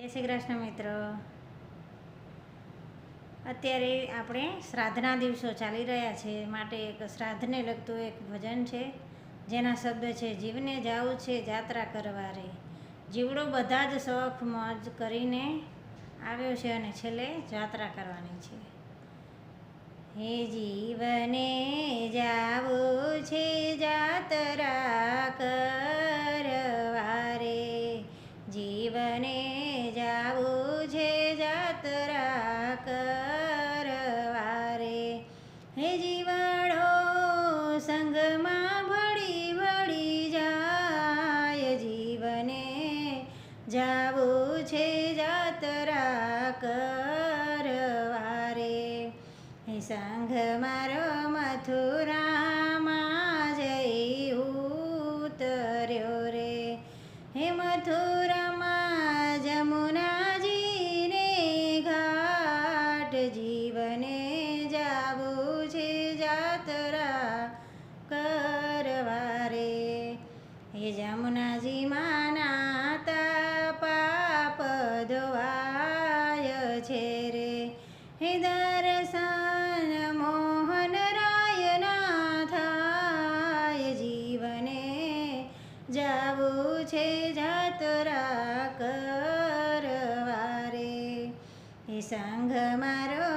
જય શ્રી કૃષ્ણ મિત્રો. અત્યારે આપણે શ્રાદ્ધના દિવસો ચાલી રહ્યા છે, માટે એક શ્રાદ્ધને લગતું એક ભજન છે જેના શબ્દ છે: જીવને જાવું છે જાત્રા કરવા રે, જીવડો બધા જ શોખ મોજ કરીને આવ્યો છે અને છેલ્લે જાત્રા કરવાની છે. હે જીવને જાવું છે જાત્રા કરવા રે, જીવને જાવું છે જાત્રા કરવા રે. હે જીવડો સંગમાં ભળી ભળી જાય, જીવને જાવું છે જાત્રા કરવા રે. હે સંઘ મારો મથુરામાં જઈ ઉતર્યો રે, હે મથુરામાં જમુનાજીને ઘાટ, જીવને જાવું છે જાત્રા કરવા રે. હે જમુનાજીમાં નાતા પાપ ધોવાય છે રે, હે દર્શન મોહન રાયના થાય, જીવને જાવું છે જાત્રા કરવા રે. હે સંઘ મારો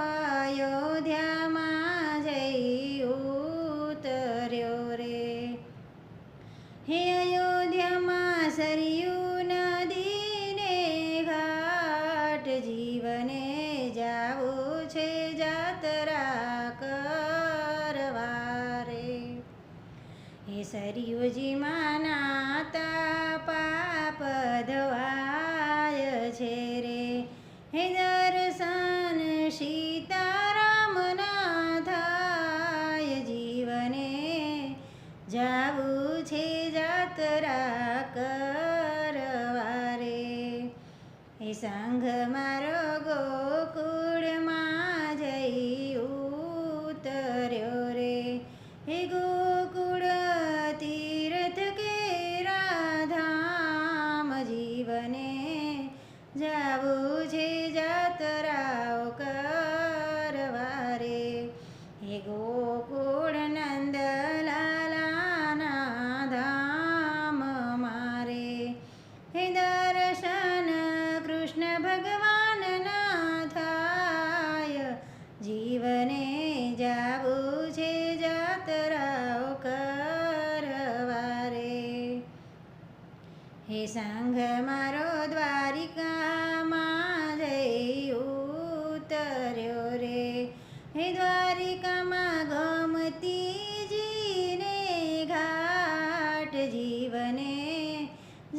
અયોધ્યામાં જઈ ઉતર્યો રે, હે અયોધ્યામાં સરયુ નદીને ઘાટ, જીવને જાવું છે જાત્રા કરવા રે. હે સરયુજીમાં નાતા પાપ ધોવાય છે રે, હે દર્શન સીતારામના થાય, જીવને જાવું છે જાત્રા કરવા રે. હે સંઘ મારો ગોકુળમાં જઈ ઉતર્યો રે, હે ગોકુળ તીર્થ કેરા ધામ, જીવને જાવું છે જાત્રાઓ કરવા રે. હે ગોકુળ નંદલાલાના ધામ મારે, હે દર્શન કૃષ્ણ ભગવાનના થાય, જીવને જાવું છે જાત્રાઓ કરવા રે. હે સંઘ મારો દ્વારિકામાં જઈ ઉતર્યો રે, હે દ્વારિકામાં ગોમતીજીને ઘાટ, જીવને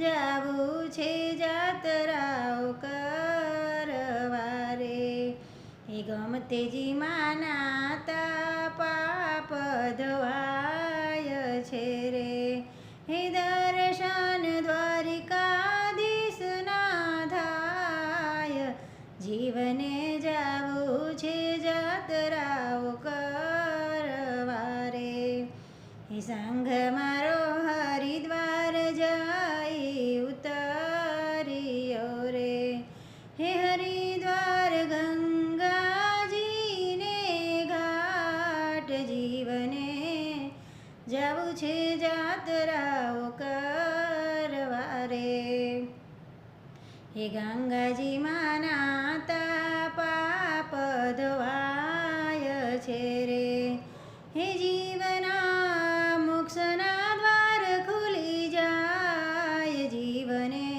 જાવું છે જાત્રાઓ કરવા રે. હે ગોમતીજીમાં નાતા પાપ ધોવાય છે રે, હે દર્શન દ્વારિકાધીશના થાય, જીવને જાવું છે જાત્રાઓ કરવા રે. હે સંઘ મારો હરિદ્વાર જઈ ઉતર્યો રે, હે હરિદ્વાર ગંગાજીને ઘાટ, જીવને જાવું છે જાત્રાઓ કરવા રે. હે ગંગાજીમાં નાતા પાપ ધોવાય છે રે, હે જીવના મોક્ષના દ્વાર ખુલી જાય, જીવને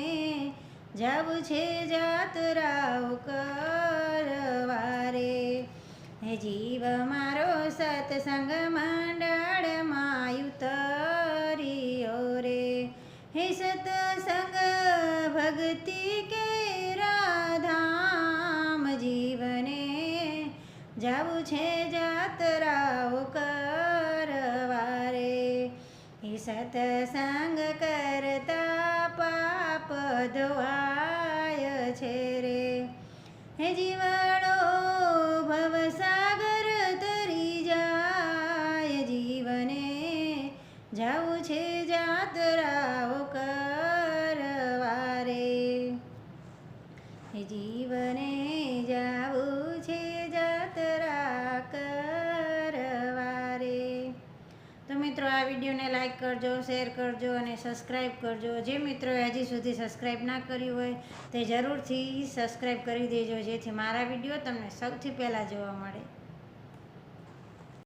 જાવું છે જાત્રાઓ કરવા રે. હે જીવ મારો સત્સંગ મંડળમાં ઉતર્યો રે, હે સત્સંગ ભક્તિ કેરા ધામ, જીવને જાવું છે જાત્રાઓ કરવા રે. હે સત્સંગ કરતા પાપ ધોવાય છે રે, હે જીવડો ભવસાગર તરી જાય, જીવને જાવું છે જાત્રાઓ કરવા રે. હે જીવને જાવું છે જાત્રા કરવા રે. તો મિત્રો આ વિડીયોને લાઈક કરજો, શેર કરજો અને સબસ્ક્રાઈબ કરજો. જે મિત્રોએ હજી સુધી સબસ્ક્રાઈબ ના કર્યું હોય તે જરૂરથી સબસ્ક્રાઈબ કરી દેજો, જેથી મારા વિડીયો તમને સૌથી પહેલાં જોવા મળે.